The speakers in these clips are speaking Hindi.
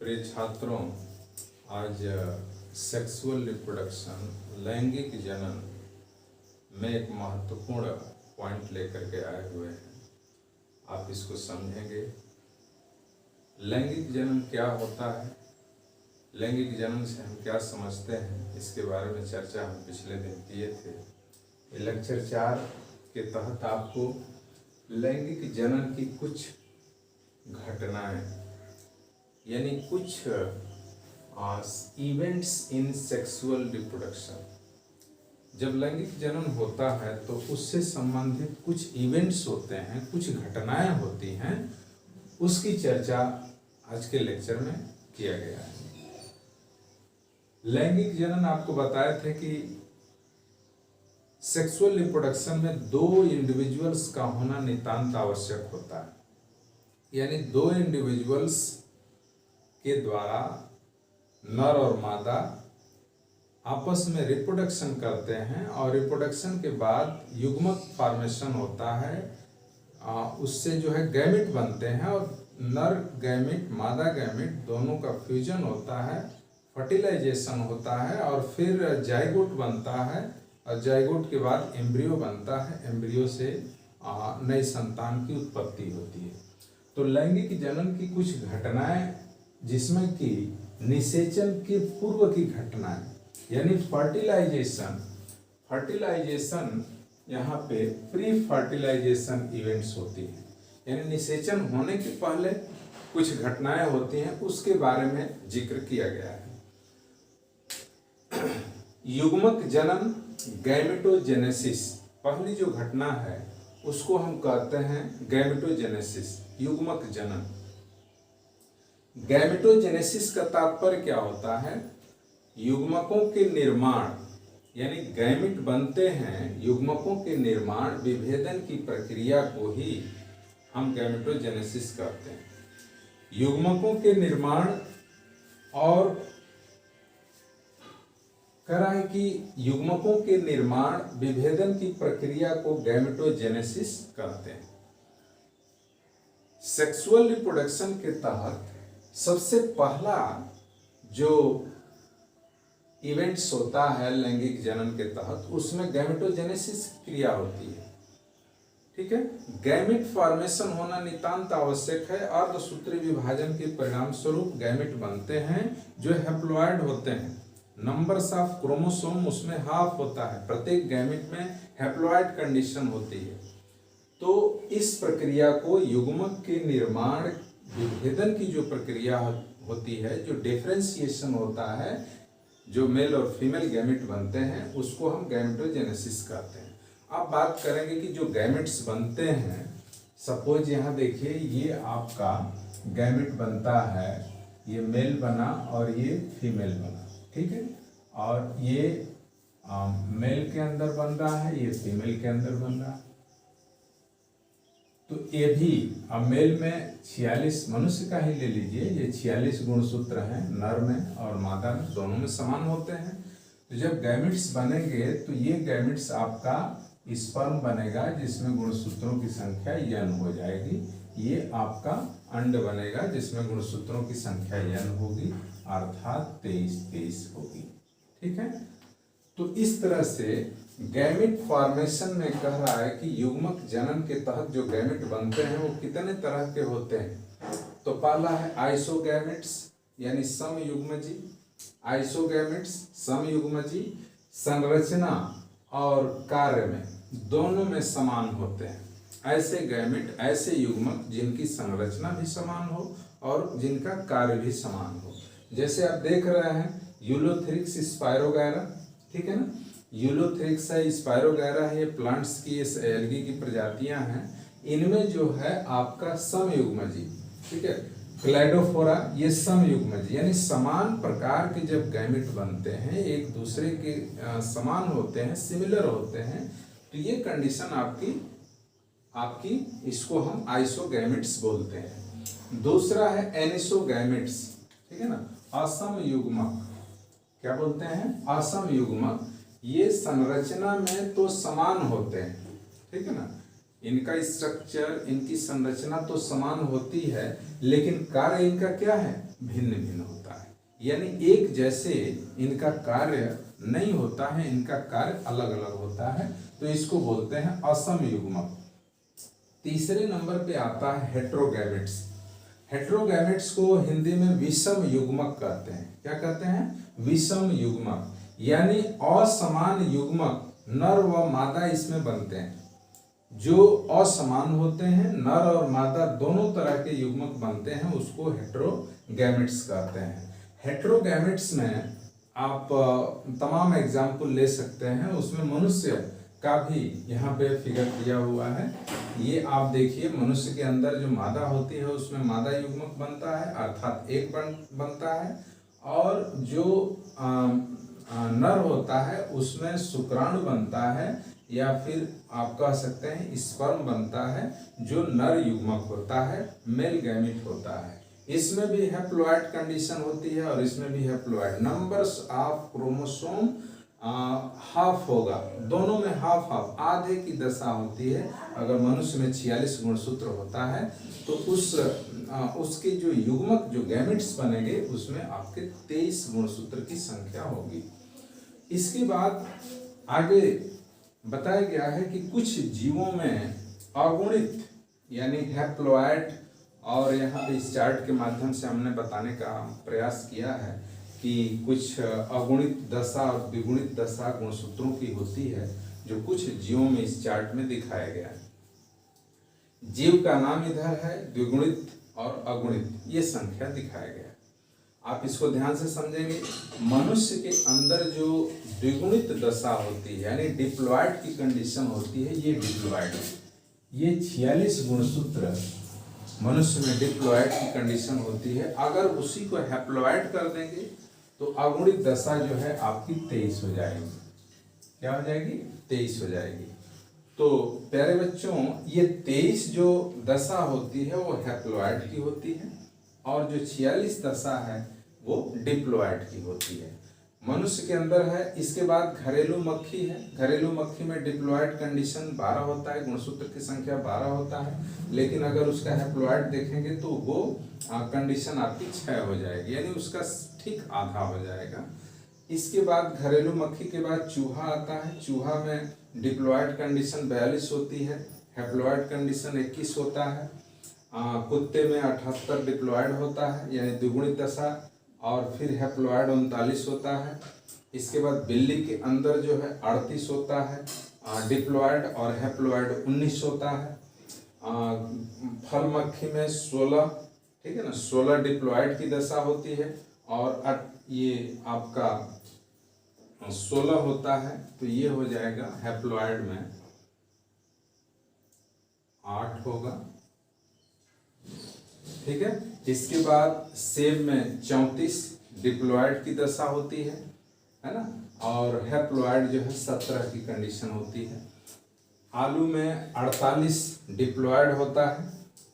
प्रिय छात्रों, आज सेक्सुअल रिप्रोडक्शन लैंगिक जनन में एक महत्वपूर्ण पॉइंट लेकर के आए हुए हैं। आप इसको समझेंगे। लैंगिक जनन क्या होता है, लैंगिक जनन से हम क्या समझते हैं, इसके बारे में चर्चा हम पिछले दिन किए थे। लेक्चर 4 के तहत आपको लैंगिक जनन की कुछ घटनाएं यानी कुछ इवेंट्स इन सेक्सुअल रिप्रोडक्शन, जब लैंगिक जनन होता है तो उससे संबंधित कुछ इवेंट्स होते हैं, कुछ घटनाएं होती हैं, उसकी चर्चा आज के लेक्चर में किया गया है। लैंगिक जनन आपको बताए थे कि सेक्सुअल रिप्रोडक्शन में 2 इंडिविजुअल्स का होना नितांत आवश्यक होता है, यानी 2 इंडिविजुअल्स के द्वारा नर और मादा आपस में रिप्रोडक्शन करते हैं और रिप्रोडक्शन के बाद युग्मक फॉर्मेशन होता है। उससे जो है गैमेट बनते हैं और नर गैमेट मादा गैमेट दोनों का फ्यूजन होता है, फर्टिलाइजेशन होता है और फिर जाइगोट बनता है और जाइगोट के बाद एम्ब्रियो बनता है। एम्ब्रियो से नई संतान की उत्पत्ति होती है। तो लैंगिक जनन की कुछ घटनाएं जिसमें कि निषेचन के पूर्व की घटनाएं यानी फर्टिलाइजेशन यहाँ पे प्री फर्टिलाइजेशन इवेंट्स होती हैं, यानी निषेचन होने के पहले कुछ घटनाएं होती हैं, उसके बारे में जिक्र किया गया है। युग्मक जनन गैमेटोजेनेसिस, पहली जो घटना है उसको हम कहते हैं गैमेटोजेनेसिस, युग्मक जनन। गैमेटोजेनेसिस का तात्पर्य क्या होता है? युग्मकों के निर्माण, यानी गैमेट बनते हैं, युग्मकों के निर्माण विभेदन की प्रक्रिया को ही हम गैमेटोजेनेसिस कहते हैं। युग्मकों के निर्माण और कह रहा है कि युग्मकों के निर्माण विभेदन की प्रक्रिया को गैमेटोजेनेसिस कहते हैं। सेक्सुअल रिप्रोडक्शन के तहत सबसे पहला जो इवेंट्स होता है लैंगिक जनन के तहत, उसमें गैमेटोजेनेसिस क्रिया होती है। ठीक है, गैमेट फॉर्मेशन होना नितांत आवश्यक है। अर्धसूत्री विभाजन के परिणाम स्वरूप गैमेट बनते हैं जो हैप्लॉइड होते हैं। नंबर्स ऑफ क्रोमोसोम उसमें हाफ होता है, प्रत्येक गैमेट में हैप्लॉइड कंडीशन होती है। तो इस प्रक्रिया को युग्मक के निर्माण विभेदन की जो प्रक्रिया होती है, जो डिफरेंशिएशन होता है, जो मेल और फीमेल गैमेट बनते हैं, उसको हम गैमेटोजेनेसिस कहते हैं। अब बात करेंगे कि जो गैमेट्स बनते हैं, सपोज यहाँ देखिए ये आपका गैमेट बनता है, ये मेल बना और ये फीमेल बना, ठीक है, और ये मेल के अंदर बन रहा है, ये फीमेल के अंदर बन रहा है। तो ये भी अब मेल में 46 मनुष्य का ही ले लीजिए, ये 46 गुणसूत्र हैं, नर में और मादा में, दोनों में समान होते हैं। तो जब गैमेट्स बनेंगे तो ये गैमेट्स आपका स्पर्म बनेगा जिसमें गुणसूत्रों की संख्या n हो जाएगी। ये आपका अंड बनेगा जिसमें गुणसूत्रों की संख्या n होगी, अर्थात 23 होगी। ठीक है, तो इस तरह से गैमेट फॉर्मेशन में कह रहा है कि युग्मक जनन के तहत जो गैमेट बनते हैं वो कितने तरह के होते हैं। तो पहला है आइसोगैमेट्स यानी समयुग्मजी। आइसोगैमेट्स समयुग्मजी संरचना और कार्य में दोनों में समान होते हैं। ऐसे गैमेट, ऐसे युग्मक जिनकी संरचना भी समान हो और जिनका कार्य भी समान हो। जैसे आप देख रहे हैं यूलोथ्रिक्स स्पायरोगैरा, ठीक है ना, यूलोथ्रिक्स है, स्पायरोगैरा है, ये प्लांट्स की एल्गी की प्रजातियां हैं। इनमें जो है आपका समयुग्मजी, ठीक है, क्लैडोफोरा, ये समयुग्मजी यानी समान प्रकार के जब गैमेट बनते हैं, एक दूसरे के समान होते हैं, सिमिलर होते हैं, तो ये कंडीशन आपकी इसको हम आइसोगैमेट्स बोलते हैं। दूसरा है एनिसोगैमेट्स, ठीक है ना, असम युग्मक। क्या बोलते हैं? असम युग्मक। ये संरचना में तो समान होते हैं, ठीक है ना, इनका स्ट्रक्चर, इनकी संरचना तो समान होती है, लेकिन कार्य इनका क्या है, भिन्न भिन्न होता है। यानी एक जैसे इनका कार्य नहीं होता है, इनका कार्य अलग अलग होता है, तो इसको बोलते हैं असम युग्मक। तीसरे नंबर पे आता है हेट्रोगैमेट्स। हेट्रोगैमेट्स को हिंदी में विषम युग्मक कहते हैं। क्या कहते हैं, विषम युग्मक, यानी असमान युग्मक नर व मादा इसमें बनते हैं। जो असमान होते हैं, नर और मादा दोनों तरह के युग्मक बनते हैं, उसको हेट्रोगैमेट्स कहते हैं। हेट्रोगैमेट्स में आप तमाम एग्जाम्पल ले सकते हैं। उसमें मनुष्य का भी यहाँ पे फिगर दिया हुआ है। ये आप देखिए, मनुष्य के अंदर जो मादा होती है उसमें मादा युग्मक बनता है, अर्थात एक बनता है, और जो नर होता है उसमें शुक्राणु बनता है, या फिर आप कह सकते हैं स्पर्म बनता है, जो नर युग्मक होता है, मेल गैमेट होता है। इसमें भी हैप्लॉइड कंडीशन होती है और इसमें भी haploid. Numbers of chromosome half होगा, दोनों में हाफ हाफ, आधे की दशा होती है। अगर मनुष्य में 46 गुणसूत्र होता है तो उसके जो युग्मक जो गैमेट्स बनेंगे उसमें आपके 23 गुणसूत्र की संख्या होगी। इसके बाद आगे बताया गया है कि कुछ जीवों में अगुणित यानी हैप्लॉइड, और यहाँ पे इस चार्ट के माध्यम से हमने बताने का प्रयास किया है कि कुछ अगुणित दशा और द्विगुणित दशा गुणसूत्रों की होती है, जो कुछ जीवों में इस चार्ट में दिखाया गया है। जीव का नाम इधर है, द्विगुणित और अगुणित ये संख्या दिखाया गया है। आप इसको ध्यान से समझेंगे। मनुष्य के अंदर जो द्विगुणित दशा होती है यानी डिप्लॉइड की कंडीशन होती है, ये डिप्लॉइड है। ये 46 गुणसूत्र मनुष्य में डिप्लॉइड की कंडीशन होती है। अगर उसी को हैप्लॉइड कर देंगे तो अगुणित दशा जो है आपकी 23 हो जाएगी। क्या हो जाएगी, 23 हो जाएगी। तो प्यारे बच्चों, ये 23 जो दशा होती है वो हैप्लॉइड की होती है, और जो 46 दशा है वो डिप्लॉइड की होती है। मनुष्य के अंदर है। इसके बाद घरेलू मक्खी है। घरेलू मक्खी में डिप्लॉइड कंडीशन 12 होता है, गुणसूत्र की संख्या 12 होता है, लेकिन अगर उसका हैप्लॉइड देखेंगे तो वो कंडीशन आपकी 6 हो जाएगी, यानी उसका ठीक आधा हो जाएगा। इसके बाद घरेलू मक्खी के बाद चूहा आता है। चूहा में डिप्लॉइड कंडीशन 42 होती है, हैप्लॉइड कंडीशन 21 होता है। कुत्ते में 78 डिप्लॉइड होता है यानी द्विगुणित दशा, और फिर हैप्लॉइड 39 होता है। इसके बाद बिल्ली के अंदर जो है 38 होता है, डिप्लॉइड और हैप्लॉइड 19 होता है। फल मक्खी में 16, ठीक है ना, 16 डिप्लॉइड की दशा होती है, और ये आपका 16 होता है, तो ये हो जाएगा हैप्लॉइड में 8 होगा, ठीक है। इसके बाद सेब में 34 डिप्लॉइड की दशा होती है ना, और हैप्लॉइड जो है 17 की कंडीशन होती है। आलू में 48 डिप्लॉइड होता है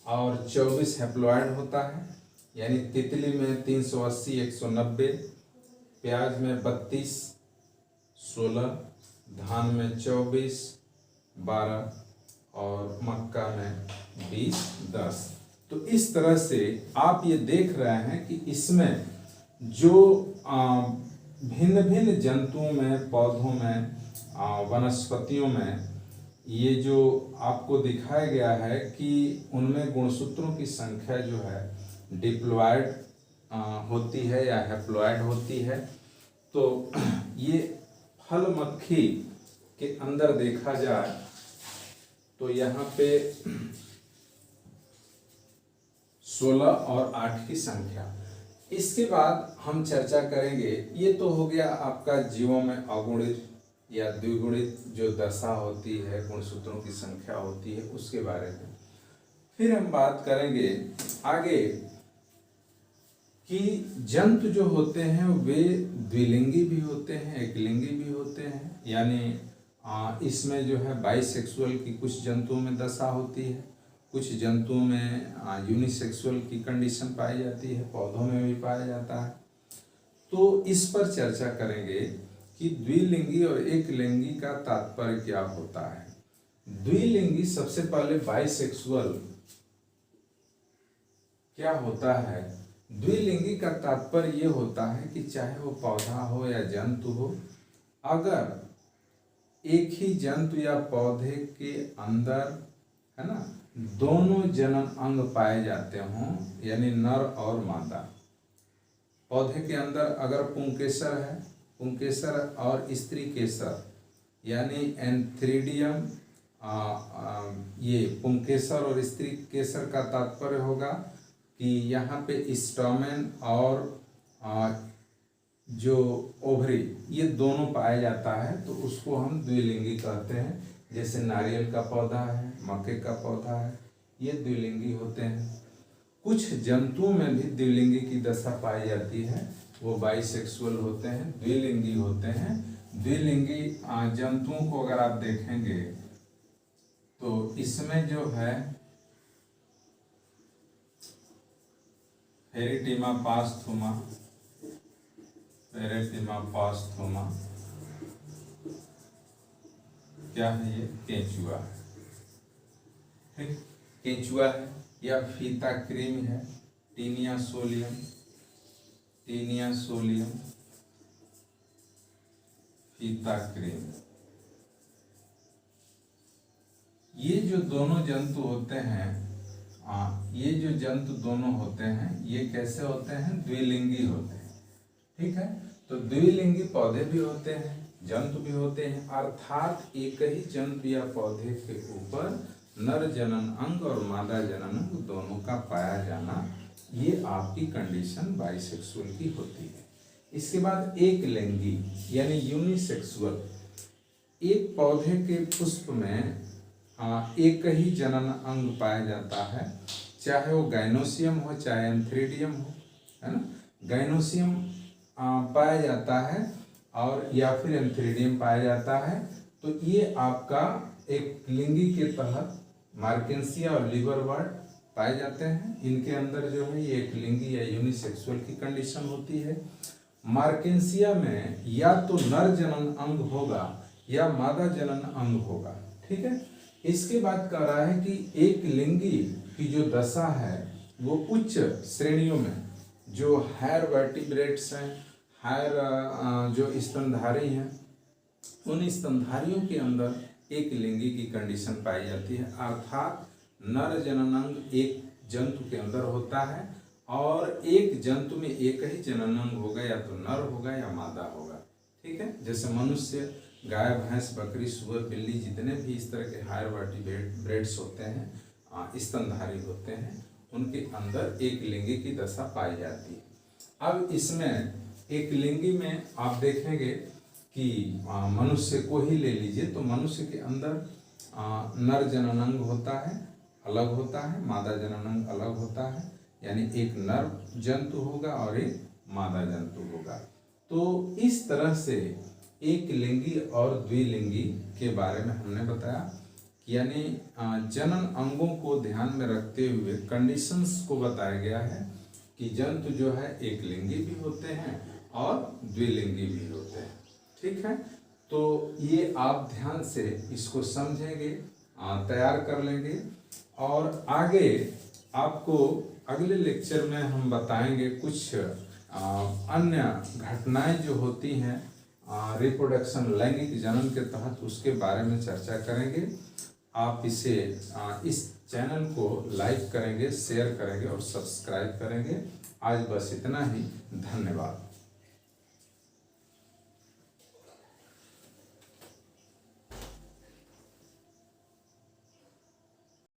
और 24 हैप्लॉइड होता है, यानी तितली में 380 190, प्याज में 32 16, धान में 24 12, और मक्का में 20 10। तो इस तरह से आप ये देख रहे हैं कि इसमें जो भिन्न भिन्न जंतुओं में, पौधों में, वनस्पतियों में ये जो आपको दिखाया गया है कि उनमें गुणसूत्रों की संख्या जो है डिप्लॉइड होती है या हैप्लॉइड होती है। तो ये फल मक्खी के अंदर देखा जाए तो यहाँ पे 16 और 8 की संख्या। इसके बाद हम चर्चा करेंगे, ये तो हो गया आपका जीवों में अगुणित या द्विगुणित जो दशा होती है, गुणसूत्रों की संख्या होती है, उसके बारे में। फिर हम बात करेंगे आगे कि जंतु जो होते हैं वे द्विलिंगी भी होते हैं, एकलिंगी भी होते हैं, यानी इसमें जो है बाइसेक्सुअल की कुछ जंतुओं में दशा होती है, कुछ जंतुओं में यूनिसेक्सुअल की कंडीशन पाई जाती है, पौधों में भी पाया जाता है। तो इस पर चर्चा करेंगे कि द्विलिंगी और एकलिंगी का तात्पर्य क्या होता है। द्विलिंगी सबसे पहले बाइसेक्सुअल क्या होता है, द्विलिंगी का तात्पर्य ये होता है कि चाहे वो पौधा हो या जंतु हो, अगर एक ही जंतु या पौधे के अंदर, है ना, दोनों जनन अंग पाए जाते हों, यानी नर और मादा। पौधे के अंदर अगर पुंकेसर है, पुंकेसर और स्त्री केसर, यानी एंथ्रीडियम, ये पुंकेसर और स्त्री केसर का तात्पर्य होगा कि यहाँ पे स्टोमेन और जो ओवरी, ये दोनों पाया जाता है, तो उसको हम द्विलिंगी कहते हैं। जैसे नारियल का पौधा है, मक्के का पौधा है, ये द्विलिंगी होते हैं। कुछ जंतुओं में भी द्विलिंगी की दशा पाई जाती है, वो बाइसेक्सुअल होते हैं, द्विलिंगी होते हैं। द्विलिंगी जंतुओं को अगर आप देखेंगे तो इसमें जो है पेरिटिमा पास्थुमा, पेरिटिमा पास्थुमा, क्या है ये, केंचुआ है, केंचुआ है, या फीता क्रीम है, टीनिया सोलियम, टीनिया सोलियम, फीता क्रीम। ये जो दोनों जंतु होते हैं, ये जो जंतु दोनों होते हैं, ये कैसे होते हैं, द्विलिंगी होते हैं। ठीक है, तो द्विलिंगी पौधे भी होते हैं, जंतु भी होते हैं, अर्थात एक ही जंतु या पौधे के ऊपर नर जनन अंग और मादा जनन अंग दोनों का पाया जाना, ये आपकी कंडीशन बाइसेक्सुअल की होती है। इसके बाद एक लिंगी यानी यूनिसेक्सुअल, एक पौधे के पुष्प में एक ही जनन अंग पाया जाता है, चाहे वो गाइनोसियम हो चाहे एंथ्रीडियम हो, है ना। गाइनोसियम पाया जाता है और या फिर एंथ्रीडियम पाया जाता है, तो ये आपका एक लिंगी के तहत मार्केंसिया और लिवरवर्ट पाए जाते हैं। इनके अंदर जो है ये एक लिंगी या यूनिसेक्सुअल की कंडीशन होती है। मार्केंसिया में या तो नर जनन अंग होगा या मादा जनन अंग होगा। ठीक है, इसके बाद कह रहा है कि एक लिंगी की जो दशा है वो उच्च श्रेणियों में, जो हायर वर्टिब्रेट्स हैं, हायर जो स्तनधारी हैं, उन स्तनधारियों के अंदर एक लिंगी की कंडीशन पाई जाती है, अर्थात नर जननांग एक जंतु के अंदर होता है और एक जंतु में एक ही जननांग होगा, या तो नर होगा या मादा होगा। ठीक है, जैसे मनुष्य, गाय, भैंस, बकरी, सुअर, बिल्ली, जितने भी इस तरह के हायर वर्टिब्रेट्स होते हैं, स्तनधारी होते हैं, उनके अंदर एक लिंगी की दशा पाई जाती है। अब इसमें एक लिंगी में आप देखेंगे कि मनुष्य को ही ले लीजिए, तो मनुष्य के अंदर नर जननांग होता है, अलग होता है, मादा जननांग अलग होता है, यानी एक नर जंतु होगा और एक मादा जंतु होगा। तो इस तरह से एक लिंगी और द्विलिंगी के बारे में हमने बताया, यानी जनन अंगों को ध्यान में रखते हुए कंडीशंस को बताया गया है कि जंतु जो है एक लिंगी भी होते हैं और द्विलिंगी भी होते हैं। ठीक है, तो ये आप ध्यान से इसको समझेंगे, तैयार कर लेंगे, और आगे आपको अगले लेक्चर में हम बताएंगे कुछ अन्य घटनाएं जो होती हैं रिप्रोडक्शन, लैंगिक जनन के तहत, उसके बारे में चर्चा करेंगे। आप इसे इस चैनल को लाइक करेंगे, शेयर करेंगे और सब्सक्राइब करेंगे। आज बस इतना ही, धन्यवाद।